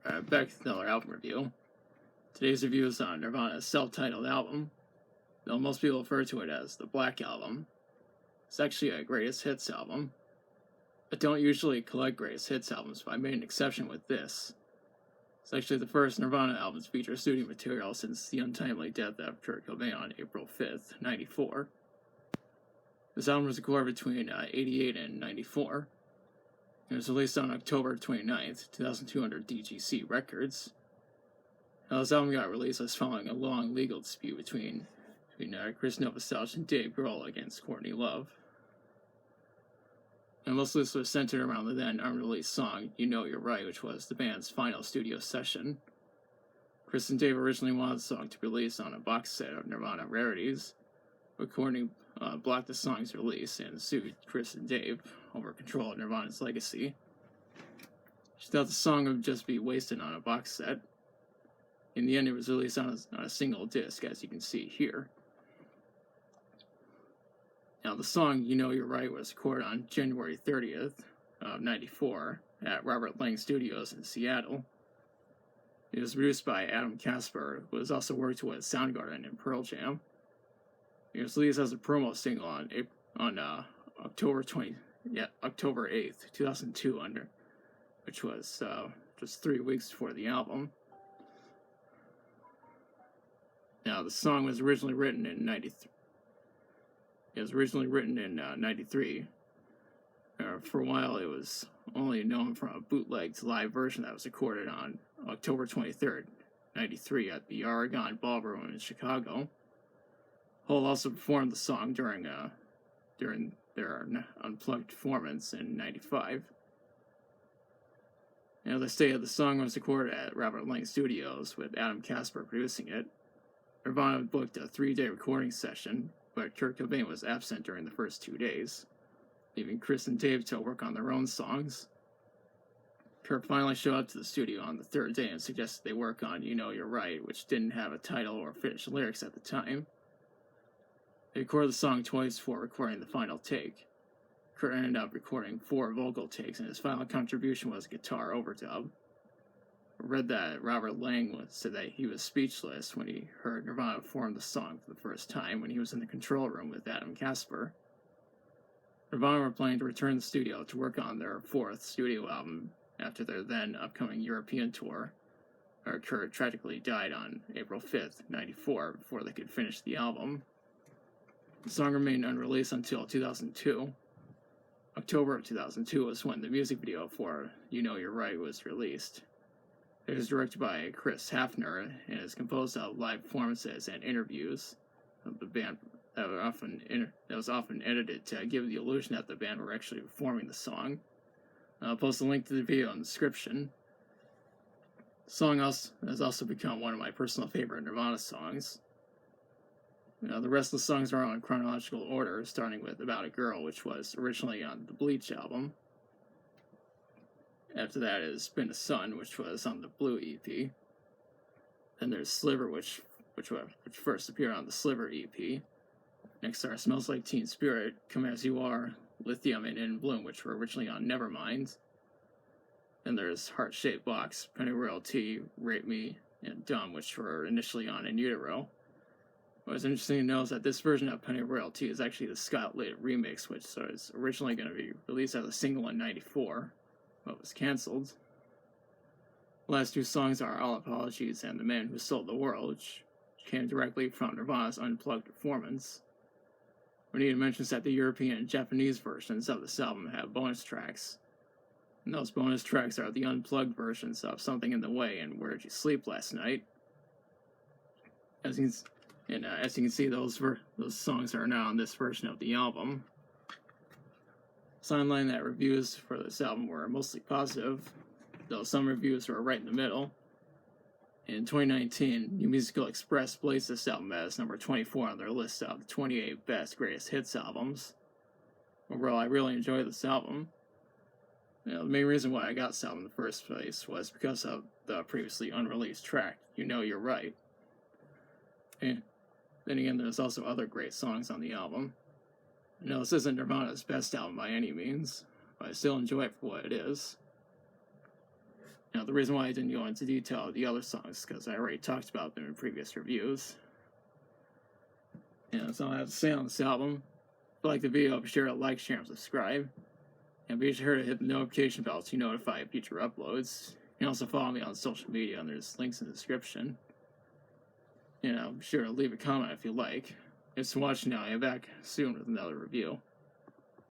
Back to another album review. Today's review is on Nirvana's self-titled album, though most people refer to it as the Black Album. It's actually a greatest hits album. I don't usually collect greatest hits albums, but I made an exception with this. It's actually the first Nirvana album to feature studio material since the untimely death of Kurt Cobain on April 5th, 1994. This album was recorded between 88 and 94. It was released on October 29th, 2002 under DGC Records. Now, this album got released as following a long legal dispute between Chris Novoselic and Dave Grohl against Courtney Love. And most of this was centered around the then unreleased song You Know You're Right, which was the band's final studio session. Chris and Dave originally wanted the song to be released on a box set of Nirvana rarities, but Courtney blocked the song's release and sued Chris and Dave over control of Nirvana's legacy. She thought the song would just be wasted on a box set. In the end, it was released on a single disc, as you can see here. Now, the song You Know You're Right was recorded on January 30th of 94 at Robert Lang Studios in Seattle. It was produced by Adam Kasper, who has also worked with Soundgarden and Pearl Jam. It was released as a promo single on October 8th, 2002, which was just 3 weeks before the album. Now, the song was originally written in 93. It was originally written in 93. For a while, it was only known from a bootlegged live version that was recorded on October 23rd, 93 at the Aragon Ballroom in Chicago. Hole also performed the song during their unplugged performance in 95. Now, they stated the song was recorded at Robert Lang Studios with Adam Kasper producing it. Nirvana booked a 3-day recording session, but Kurt Cobain was absent during the first 2 days, leaving Chris and Dave to work on their own songs. Kurt finally showed up to the studio on the 3rd day and suggested they work on You Know You're Right, which didn't have a title or finished lyrics at the time. They recorded the song twice before recording the final take. Kurt ended up recording 4 vocal takes, and his final contribution was a guitar overdub. I read that Robert Lang said that he was speechless when he heard Nirvana perform the song for the first time when he was in the control room with Adam Kasper. Nirvana were planning to return to the studio to work on their 4th studio album after their then upcoming European tour, where Kurt tragically died on April 5th, 94, before they could finish the album. The song remained unreleased until 2002. October of 2002 was when the music video for You Know You're Right was released. It was directed by Chris Hafner and is composed of live performances and interviews of the band that was often edited to give the illusion that the band were actually performing the song. I'll post a link to the video in the description. The song has also become one of my personal favorite Nirvana songs. The rest of the songs are in chronological order, starting with About a Girl, which was originally on the Bleach album. After that is Been a Sun, which was on the Blue EP. Then there's Sliver, which first appeared on the Sliver EP. Next are Smells Like Teen Spirit, Come As You Are, Lithium, and In Bloom, which were originally on Nevermind. Then there's Heart Shaped Box, Pennyroyal Tea, Rape Me, and Dumb, which were initially on In Utero. What's interesting to know is that this version of Pennyroyal Tea is actually the Scott Litt remix, which was originally going to be released as a single in 94, but was cancelled. The last 2 songs are All Apologies and The Man Who Sold the World, which came directly from Nirvana's unplugged performance. We need to mention that the European and Japanese versions of this album have bonus tracks, and those bonus tracks are the unplugged versions of Something in the Way and Where'd You Sleep Last Night. As you can see, those songs are now on this version of the album. Signline that reviews for this album were mostly positive, though some reviews were right in the middle. In 2019, New Musical Express placed this album as number 24 on their list of the 28 best greatest hits albums. Overall, I really enjoyed this album. The main reason why I got this album in the first place was because of the previously unreleased track, You Know You're Right. And then again, there's also other great songs on the album. I know this isn't Nirvana's best album by any means, but I still enjoy it for what it is. Now, the reason why I didn't go into detail of the other songs is because I already talked about them in previous reviews. And that's all I have to say on this album. If you like the video, be sure to like, share, and subscribe. And be sure to hit the notification bell to notify future uploads. You can also follow me on social media, and there's links in the description. Be sure to leave a comment if you like. Thanks for watching now. I'll be back soon with another review.